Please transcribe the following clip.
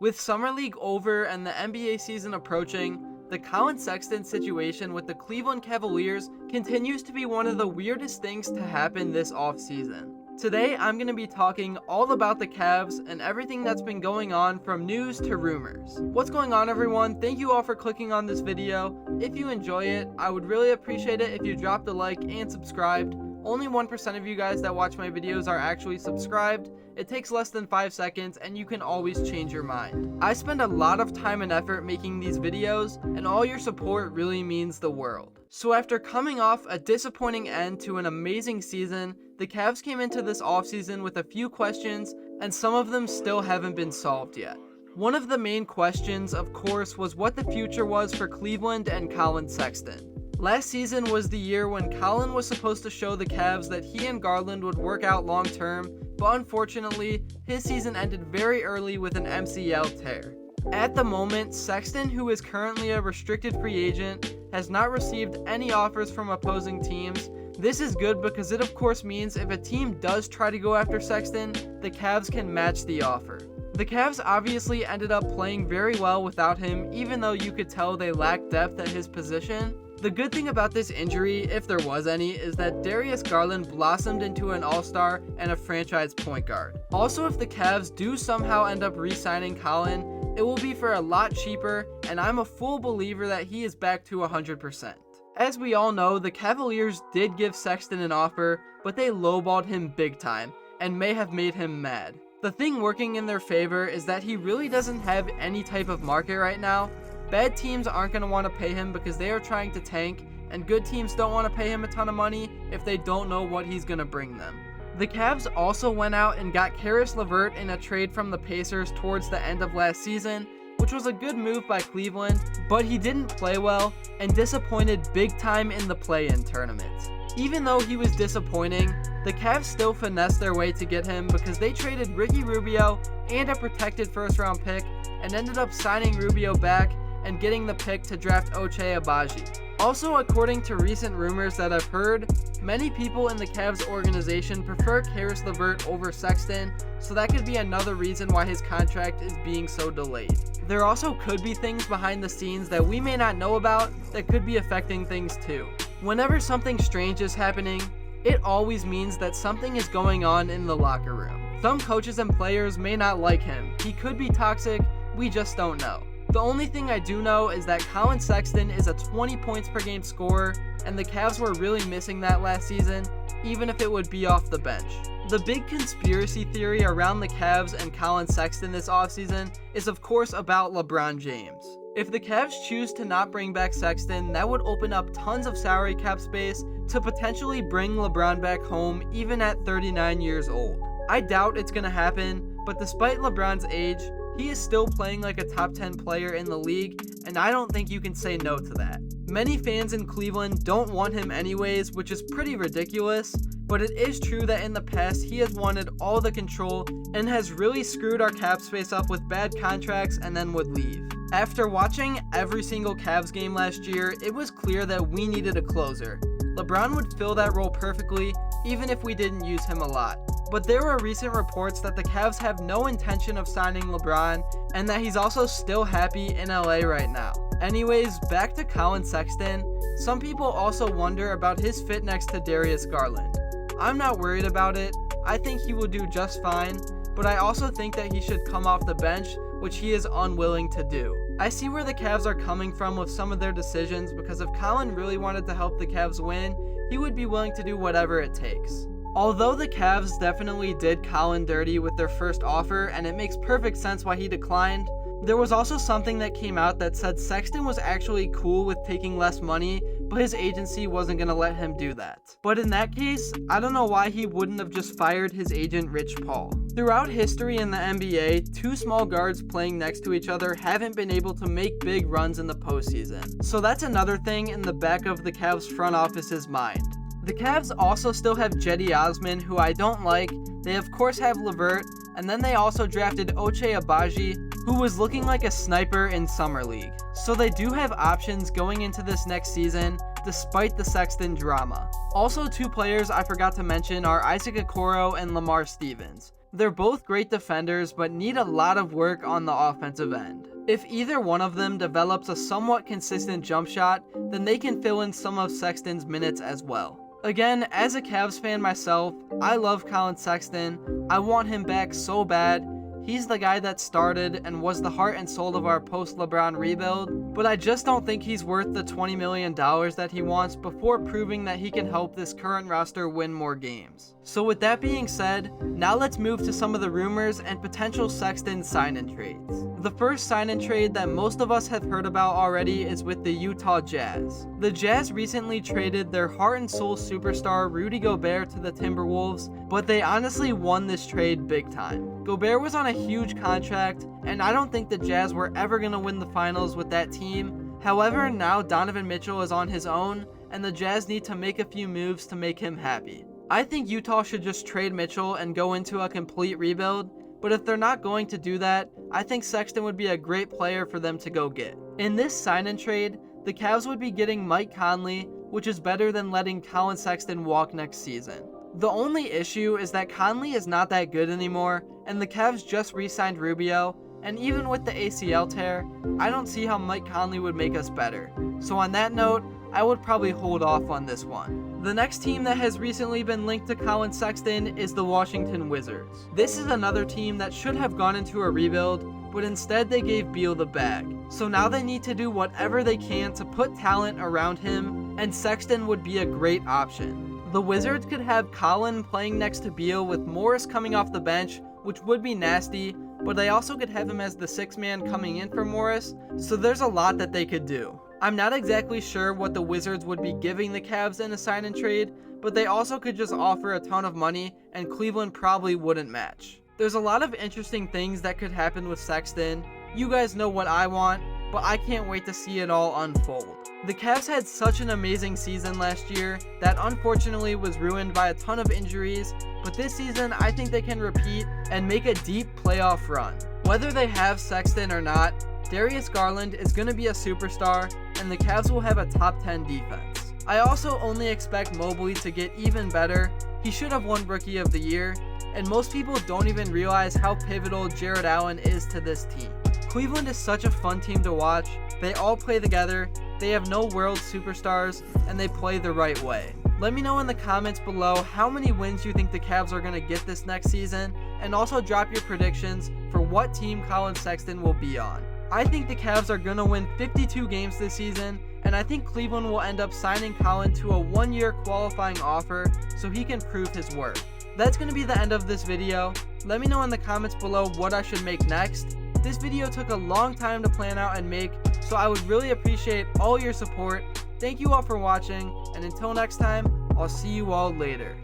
With Summer League over and the NBA season approaching, the Collin Sexton situation with the Cleveland Cavaliers continues to be one of the weirdest things to happen this offseason. Today, I'm going to be talking all about the Cavs and everything that's been going on from news to rumors. What's going on, everyone? Thank you all for clicking on this video. If you enjoy it, I would really appreciate it if you dropped a like and subscribed. Only 1% of you guys that watch my videos are actually subscribed. It takes less than 5 seconds and you can always change your mind. I spend a lot of time and effort making these videos, and all your support really means the world. So after coming off a disappointing end to an amazing season, the Cavs came into this offseason with a few questions, and some of them still haven't been solved yet. One of the main questions, of course, was what the future was for Cleveland and Collin Sexton. Last season was the year when Collin was supposed to show the Cavs that he and Garland would work out long term, but unfortunately, his season ended very early with an MCL tear. At the moment, Sexton, who is currently a restricted free agent, has not received any offers from opposing teams. This is good because it of course means if a team does try to go after Sexton, the Cavs can match the offer. The Cavs obviously ended up playing very well without him, even though you could tell they lacked depth at his position. The good thing about this injury, if there was any, is that Darius Garland blossomed into an all-star and a franchise point guard. Also, if the Cavs do somehow end up re-signing Collin, it will be for a lot cheaper, and I'm a full believer that he is back to 100%. As we all know, the Cavaliers did give Sexton an offer, but they lowballed him big time, and may have made him mad. The thing working in their favor is that he really doesn't have any type of market right now. Bad teams aren't going to want to pay him because they are trying to tank, and good teams don't want to pay him a ton of money if they don't know what he's going to bring them. The Cavs also went out and got Caris Lavert in a trade from the Pacers towards the end of last season, which was a good move by Cleveland, but he didn't play well and disappointed big time in the play-in tournament. Even though he was disappointing, the Cavs still finessed their way to get him because they traded Ricky Rubio and a protected first-round pick and ended up signing Rubio back and getting the pick to draft Ochai Agbaji. Also, according to recent rumors that I've heard, many people in the Cavs organization prefer Caris Lavert over Sexton, so that could be another reason why his contract is being so delayed. There also could be things behind the scenes that we may not know about that could be affecting things too. Whenever something strange is happening, it always means that something is going on in the locker room. Some coaches and players may not like him. He could be toxic, we just don't know. The only thing I do know is that Collin Sexton is a 20 points per game scorer, and the Cavs were really missing that last season, even if it would be off the bench. The big conspiracy theory around the Cavs and Collin Sexton this offseason is of course about LeBron James. If the Cavs choose to not bring back Sexton, that would open up tons of salary cap space to potentially bring LeBron back home even at 39 years old. I doubt it's going to happen, but despite LeBron's age, he is still playing like a top 10 player in the league, and I don't think you can say no to that. Many fans in Cleveland don't want him anyways, which is pretty ridiculous, but it is true that in the past he has wanted all the control and has really screwed our cap space up with bad contracts and then would leave. After watching every single Cavs game last year, it was clear that we needed a closer. LeBron would fill that role perfectly, even if we didn't use him a lot. But there were recent reports that the Cavs have no intention of signing LeBron, and that he's also still happy in LA right now. Anyways, back to Collin Sexton. Some people also wonder about his fit next to Darius Garland. I'm not worried about it. I think he will do just fine, but I also think that he should come off the bench, which he is unwilling to do. I see where the Cavs are coming from with some of their decisions, because if Collin really wanted to help the Cavs win, he would be willing to do whatever it takes. Although the Cavs definitely did Collin dirty with their first offer, and it makes perfect sense why he declined, there was also something that came out that said Sexton was actually cool with taking less money, but his agency wasn't going to let him do that. But in that case, I don't know why he wouldn't have just fired his agent Rich Paul. Throughout history in the NBA, two small guards playing next to each other haven't been able to make big runs in the postseason. So that's another thing in the back of the Cavs front office's mind. The Cavs also still have Cedi Osman, who I don't like. They of course have Lavert, and then they also drafted Ochai Agbaji, who was looking like a sniper in Summer League. So they do have options going into this next season, despite the Sexton drama. Also, two players I forgot to mention are Isaac Okoro and Lamar Stevens. They're both great defenders, but need a lot of work on the offensive end. If either one of them develops a somewhat consistent jump shot, then they can fill in some of Sexton's minutes as well. Again, as a Cavs fan myself, I love Collin Sexton. I want him back so bad. He's the guy that started and was the heart and soul of our post-LeBron rebuild, but I just don't think he's worth the $20 million that he wants before proving that he can help this current roster win more games. So with that being said, now let's move to some of the rumors and potential Sexton sign-in trades. The first sign-in trade that most of us have heard about already is with the Utah Jazz. The Jazz recently traded their heart and soul superstar Rudy Gobert to the Timberwolves, but they honestly won this trade big time. Gobert was on a huge contract, and I don't think the Jazz were ever going to win the finals with that team. However, now Donovan Mitchell is on his own, and the Jazz need to make a few moves to make him happy. I think Utah should just trade Mitchell and go into a complete rebuild, but if they're not going to do that, I think Sexton would be a great player for them to go get. In this sign-in trade, the Cavs would be getting Mike Conley, which is better than letting Collin Sexton walk next season. The only issue is that Conley is not that good anymore, and the Cavs just re-signed Rubio, and even with the ACL tear, I don't see how Mike Conley would make us better. So on that note, I would probably hold off on this one. The next team that has recently been linked to Collin Sexton is the Washington Wizards. This is another team that should have gone into a rebuild, but instead they gave Beal the bag. So now they need to do whatever they can to put talent around him, and Sexton would be a great option. The Wizards could have Collin playing next to Beal with Morris coming off the bench, which would be nasty, but they also could have him as the sixth man coming in for Morris, so there's a lot that they could do. I'm not exactly sure what the Wizards would be giving the Cavs in a sign-in trade, but they also could just offer a ton of money, and Cleveland probably wouldn't match. There's a lot of interesting things that could happen with Sexton. You guys know what I want, but I can't wait to see it all unfold. The Cavs had such an amazing season last year that unfortunately was ruined by a ton of injuries, but this season I think they can repeat and make a deep playoff run. Whether they have Sexton or not, Darius Garland is going to be a superstar, and the Cavs will have a top 10 defense. I also only expect Mobley to get even better. He should have won Rookie of the Year, and most people don't even realize how pivotal Jared Allen is to this team. Cleveland is such a fun team to watch. They all play together, they have no world superstars, and they play the right way. Let me know in the comments below how many wins you think the Cavs are going to get this next season, and also drop your predictions for what team Collin Sexton will be on. I think the Cavs are going to win 52 games this season, and I think Cleveland will end up signing Collin to a 1-year qualifying offer so he can prove his worth. That's going to be the end of this video. Let me know in the comments below what I should make next. This video took a long time to plan out and make, so I would really appreciate all your support. Thank you all for watching, and until next time, I'll see you all later.